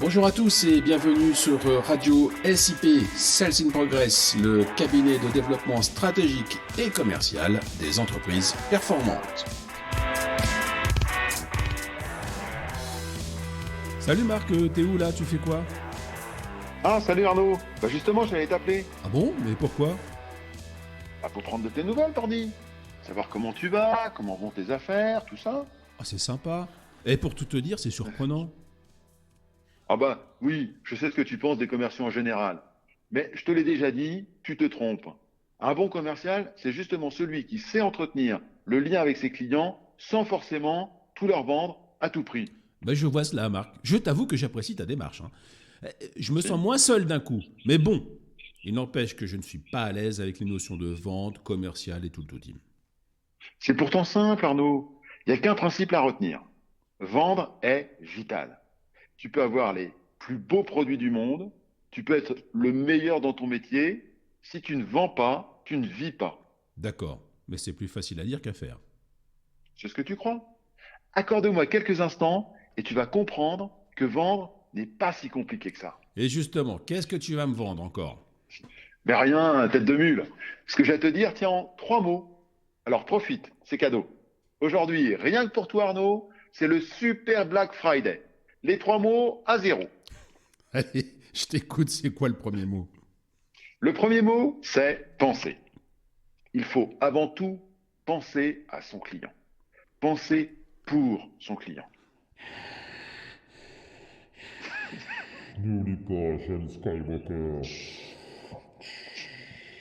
Bonjour à tous et bienvenue sur Radio SIP, Sales in Progress, le cabinet de développement stratégique et commercial des entreprises performantes. Salut Marc, t'es où là? Tu fais quoi? Ah, salut Arnaud. Bah justement, j'allais t'appeler. Ah bon? Mais pourquoi? Bah, pour prendre de tes nouvelles, Tordi. Savoir comment tu vas, comment vont tes affaires, tout ça. Ah c'est sympa. Et pour tout te dire, c'est surprenant. Ah bah oui, je sais ce que tu penses des commerciaux en général. Mais je te l'ai déjà dit, tu te trompes. Un bon commercial, c'est justement celui qui sait entretenir le lien avec ses clients sans forcément tout leur vendre à tout prix. Ben je vois cela Marc. Je t'avoue que j'apprécie ta démarche, hein. Je me sens moins seul d'un coup. Mais bon, il n'empêche que je ne suis pas à l'aise avec les notions de vente, commerciale et tout le totim. C'est pourtant simple, Arnaud. Il n'y a qu'un principe à retenir. Vendre est vital. Tu peux avoir les plus beaux produits du monde, tu peux être le meilleur dans ton métier. Si tu ne vends pas, tu ne vis pas. D'accord, mais c'est plus facile à dire qu'à faire. C'est ce que tu crois? Accorde-moi quelques instants et tu vas comprendre que vendre n'est pas si compliqué que ça. Et justement, qu'est-ce que tu vas me vendre encore? Mais rien, tête de mule. Ce que j'ai à te dire tient en 3 mots. Alors profite, c'est cadeau. Aujourd'hui, rien que pour toi Arnaud, c'est le super Black Friday. Les 3 mots à zéro. Allez, je t'écoute, c'est quoi le premier mot? Le premier mot, c'est penser. Il faut avant tout penser à son client. Penser pour son client. N'oublie pas, jeune Skywalker.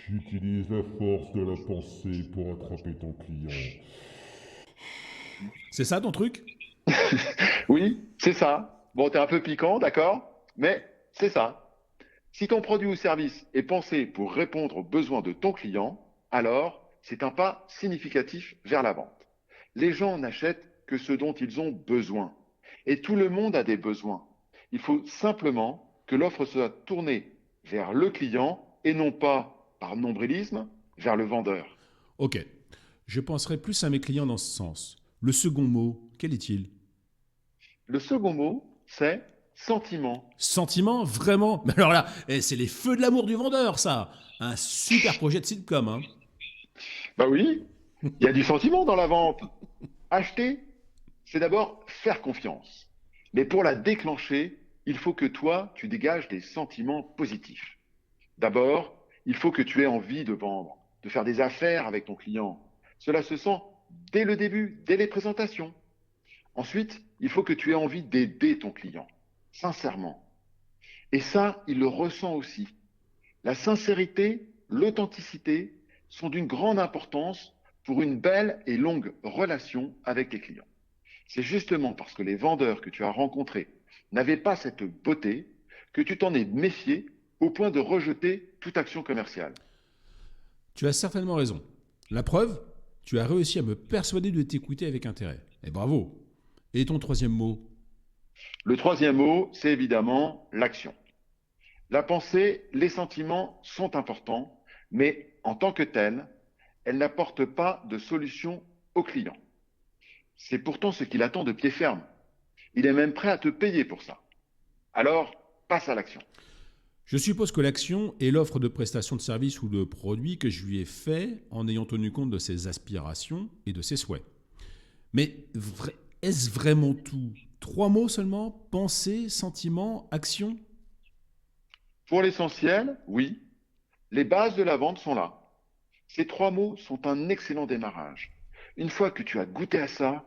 Utilise la force de la pensée pour attraper ton client. C'est ça ton truc? Oui, c'est ça. Bon, t'es un peu piquant, d'accord? Mais c'est ça. Si ton produit ou service est pensé pour répondre aux besoins de ton client, alors c'est un pas significatif vers la vente. Les gens n'achètent que ce dont ils ont besoin. Et tout le monde a des besoins. Il faut simplement que l'offre soit tournée vers le client et non pas, par nombrilisme, vers le vendeur. Ok, je penserai plus à mes clients dans ce sens. Le second mot, quel est-il? Le second mot, c'est sentiment. Sentiment, vraiment? Mais alors là, c'est les feux de l'amour du vendeur, ça. Un super projet de sitcom, hein. Bah oui, il y a du sentiment dans la vente. Acheter, c'est d'abord faire confiance. Mais pour la déclencher, il faut que toi, tu dégages des sentiments positifs. D'abord, il faut que tu aies envie de vendre, de faire des affaires avec ton client. Cela se sent dès le début, dès les présentations. Ensuite, il faut que tu aies envie d'aider ton client, sincèrement. Et ça, il le ressent aussi. La sincérité, l'authenticité sont d'une grande importance pour une belle et longue relation avec tes clients. C'est justement parce que les vendeurs que tu as rencontrés n'avaient pas cette beauté que tu t'en es méfié au point de rejeter toute action commerciale. Tu as certainement raison. La preuve, tu as réussi à me persuader de t'écouter avec intérêt. Et bravo. Et ton troisième mot? Le troisième mot, c'est évidemment l'action. La pensée, les sentiments sont importants, mais en tant que tels, elles n'apportent pas de solution au client. C'est pourtant ce qu'il attend de pied ferme. Il est même prêt à te payer pour ça. Alors, passe à l'action. Je suppose que l'action est l'offre de prestation de service ou de produit que je lui ai fait en ayant tenu compte de ses aspirations et de ses souhaits. Mais est-ce vraiment tout? 3 mots seulement? Pensée, sentiment, action? Pour l'essentiel, oui, les bases de la vente sont là. Ces 3 mots sont un excellent démarrage. Une fois que tu as goûté à ça,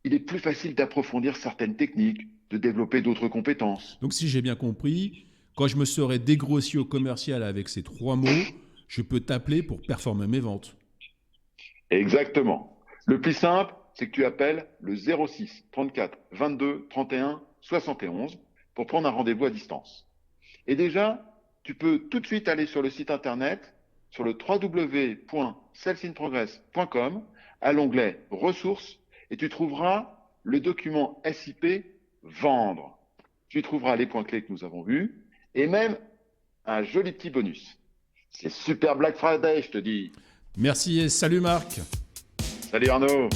il est plus facile d'approfondir certaines techniques, de développer d'autres compétences. Donc si j'ai bien compris, quand je me serai dégrossi au commercial avec ces 3 mots, je peux t'appeler pour performer mes ventes. Exactement. Le plus simple, c'est que tu appelles le 06 34 22 31 71 pour prendre un rendez-vous à distance. Et déjà, tu peux tout de suite aller sur le site internet, sur le www.salesinprogress.com, à l'onglet ressources, et tu trouveras le document SIP Vendre. Tu y trouveras les points clés que nous avons vus, et même un joli petit bonus. C'est super Black Friday, je te dis. Merci et salut Marc. Salut Arnaud.